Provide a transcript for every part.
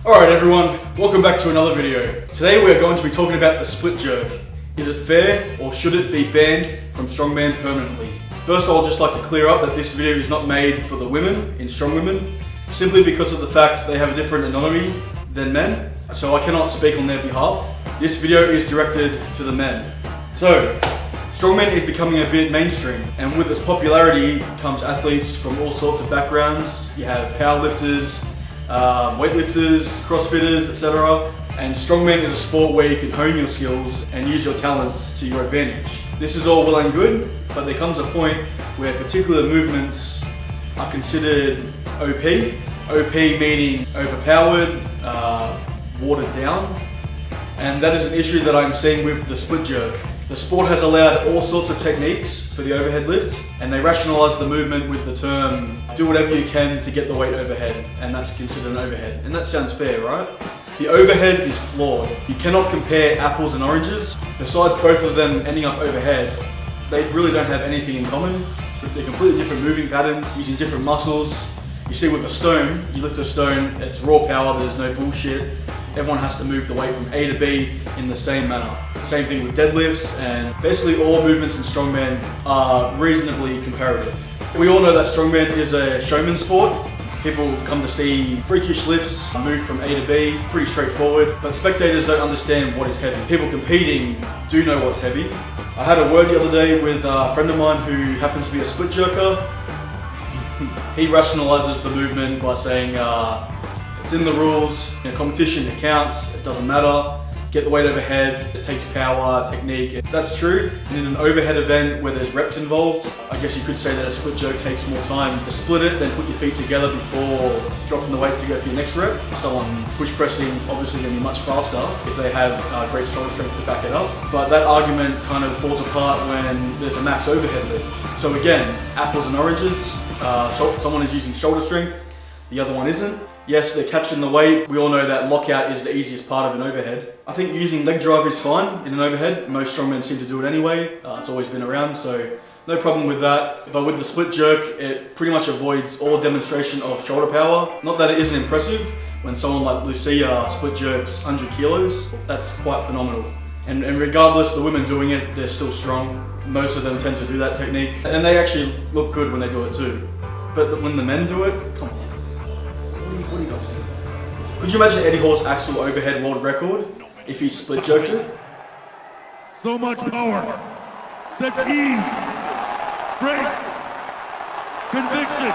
Alright everyone, welcome back to another video. Today we are going to be talking about the split jerk. Is it fair or should it be banned from Strongman permanently? First I'll just like to clear up that this video is not made for the women in Strong Women, simply because of the fact they have a different anatomy than men, so I cannot speak on their behalf. This video is directed to the men. So, Strongman is becoming a bit mainstream, and with its popularity comes athletes from all sorts of backgrounds. You have powerlifters, weightlifters, crossfitters, etc. And Strongman is a sport where you can hone your skills and use your talents to your advantage. This is all well and good, but there comes a point where particular movements are considered OP. OP meaning overpowered, watered down. And that is an issue that I'm seeing with the split jerk. The sport has allowed all sorts of techniques for the overhead lift, and they rationalise the movement with the term, do whatever you can to get the weight overhead, and that's considered an overhead. And that sounds fair, right? The overhead is flawed. You cannot compare apples and oranges. Besides both of them ending up overhead, they really don't have anything in common. They're completely different moving patterns, using different muscles. You see with a stone, you lift a stone, it's raw power, there's no bullshit. Everyone has to move the weight from A to B in the same manner. Same thing with deadlifts, and basically all movements in Strongman are reasonably comparative. We all know that Strongman is a showman sport. People come to see freakish lifts, move from A to B, pretty straightforward, but spectators don't understand what is heavy. People competing do know what's heavy. I had a word the other day with a friend of mine who happens to be a split jerker. He rationalizes the movement by saying, it's in the rules, in a competition it counts, it doesn't matter. Get the weight overhead, it takes power, technique. That's true. And in an overhead event where there's reps involved, I guess you could say that a split jerk takes more time to split it than put your feet together before dropping the weight to go for your next rep. Someone push pressing obviously going to be much faster if they have great shoulder strength to back it up. But that argument kind of falls apart when there's a max overhead lift. So again, apples and oranges. Someone is using shoulder strength, the other one isn't. Yes, they're catching the weight. We all know that lockout is the easiest part of an overhead. I think using leg drive is fine in an overhead. Most strongmen seem to do it anyway. It's always been around, so no problem with that. But with the split jerk, it pretty much avoids all demonstration of shoulder power. Not that it isn't impressive. When someone like Lucia split jerks 100 kilos, that's quite phenomenal. And regardless, the women doing it, they're still strong. Most of them tend to do that technique. And they actually look good when they do it too. But when the men do it, come on. What do you guys do? Could you imagine Eddie Hall's actual overhead world record if he split jerked it? So much power, such ease, strength, conviction.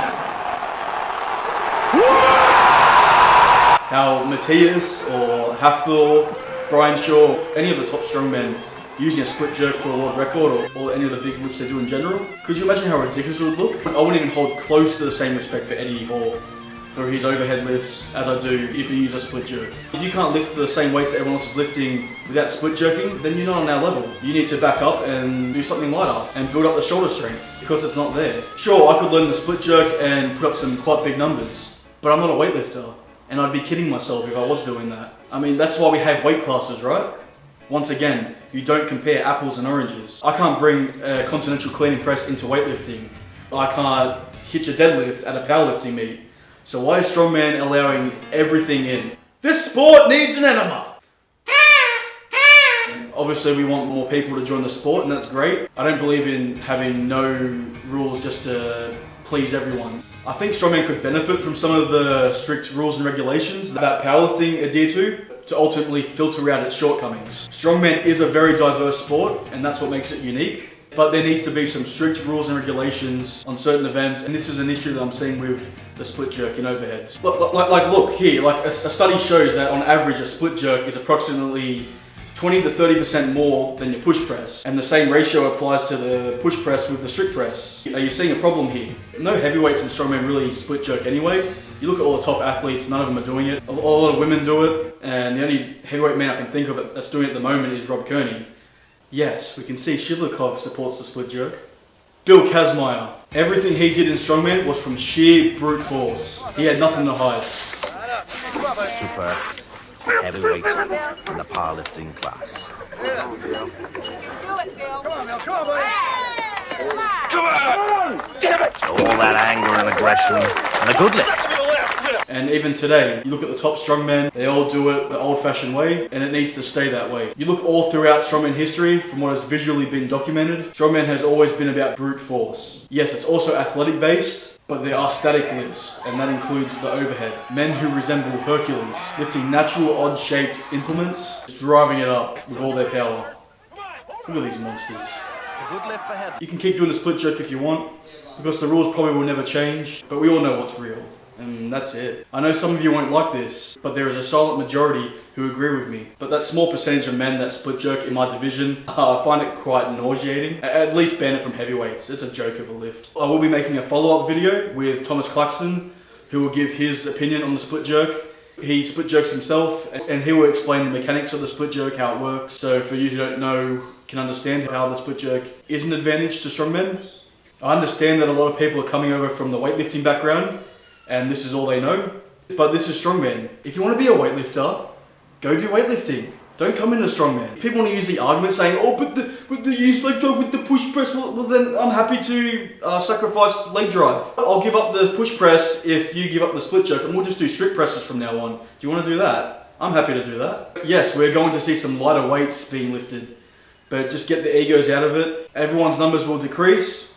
How Matthias or Hafthor, Brian Shaw, any of the top strongmen using a split jerk for a world record or any of the big lifts they do in general. Could you imagine how ridiculous it would look? I wouldn't even hold close to the same respect for Eddie Hall for his overhead lifts as I do if you use a split jerk. If you can't lift the same weights that everyone else is lifting without split jerking, then you're not on our level. You need to back up and do something lighter and build up the shoulder strength because it's not there. Sure, I could learn the split jerk and put up some quite big numbers, but I'm not a weightlifter and I'd be kidding myself if I was doing that. I mean, that's why we have weight classes, right? Once again, you don't compare apples and oranges. I can't bring a continental clean press into weightlifting. I can't hitch a deadlift at a powerlifting meet. So why is Strongman allowing everything in? This sport needs an enema! Obviously we want more people to join the sport and that's great. I don't believe in having no rules just to please everyone. I think Strongman could benefit from some of the strict rules and regulations that powerlifting adhere to ultimately filter out its shortcomings. Strongman is a very diverse sport and that's what makes it unique. But there needs to be some strict rules and regulations on certain events, and this is an issue that I'm seeing with the split jerk in overheads. Look here, a study shows that on average a split jerk is approximately 20 to 30% more than your push press, and the same ratio applies to the push press with the strict press. Are you seeing a problem here? No heavyweights in Strongman really split jerk anyway. You look at all the top athletes, none of them are doing it. A lot of women do it, and the only heavyweight man I can think of that's doing it at the moment is Rob Kearney. Yes, we can see Shivlikov supports the split jerk. Bill Kazmaier. Everything he did in Strongman was from sheer brute force. He had nothing to hide. Super heavyweight in the powerlifting class. Do it, Bill. Come on, Bill. Come on, buddy. Come on! Damn it! All that anger and aggression and a good lift. And even today, you look at the top strongmen, they all do it the old-fashioned way, and it needs to stay that way. You look all throughout strongman history, from what has visually been documented, strongman has always been about brute force. Yes, it's also athletic-based, but there are static lifts, and that includes the overhead. Men who resemble Hercules, lifting natural odd-shaped implements, driving it up with all their power. Look at these monsters. A good lift for head. You can keep doing the split jerk if you want, because the rules probably will never change, but we all know what's real. And that's it. I know some of you won't like this, but there is a silent majority who agree with me. But that small percentage of men that split jerk in my division, I find it quite nauseating. At least ban it from heavyweights. It's a joke of a lift. I will be making a follow-up video with Thomas Claxton, who will give his opinion on the split jerk. He split jerks himself, and he will explain the mechanics of the split jerk, how it works. So for you who don't know, can understand how the split jerk is an advantage to strongmen. I understand that a lot of people are coming over from the weightlifting background, and this is all they know. But this is strongman. If you want to be a weightlifter, go do weightlifting. Don't come into strongman. People want to use the argument saying, oh, but the use leg drive with the push press, well then I'm happy to sacrifice leg drive. I'll give up the push press if you give up the split jerk, and we'll just do strict presses from now on. Do you want to do that? I'm happy to do that. Yes, we're going to see some lighter weights being lifted, but just get the egos out of it. Everyone's numbers will decrease.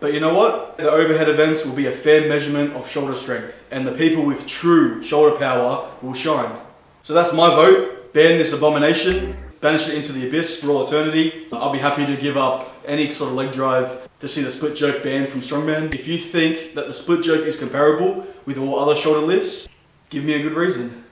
But you know what? The overhead events will be a fair measurement of shoulder strength, and the people with true shoulder power will shine. So that's my vote. Ban this abomination, banish it into the abyss for all eternity. I'll be happy to give up any sort of leg drive to see the split jerk banned from strongman. If you think that the split jerk is comparable with all other shoulder lifts, give me a good reason.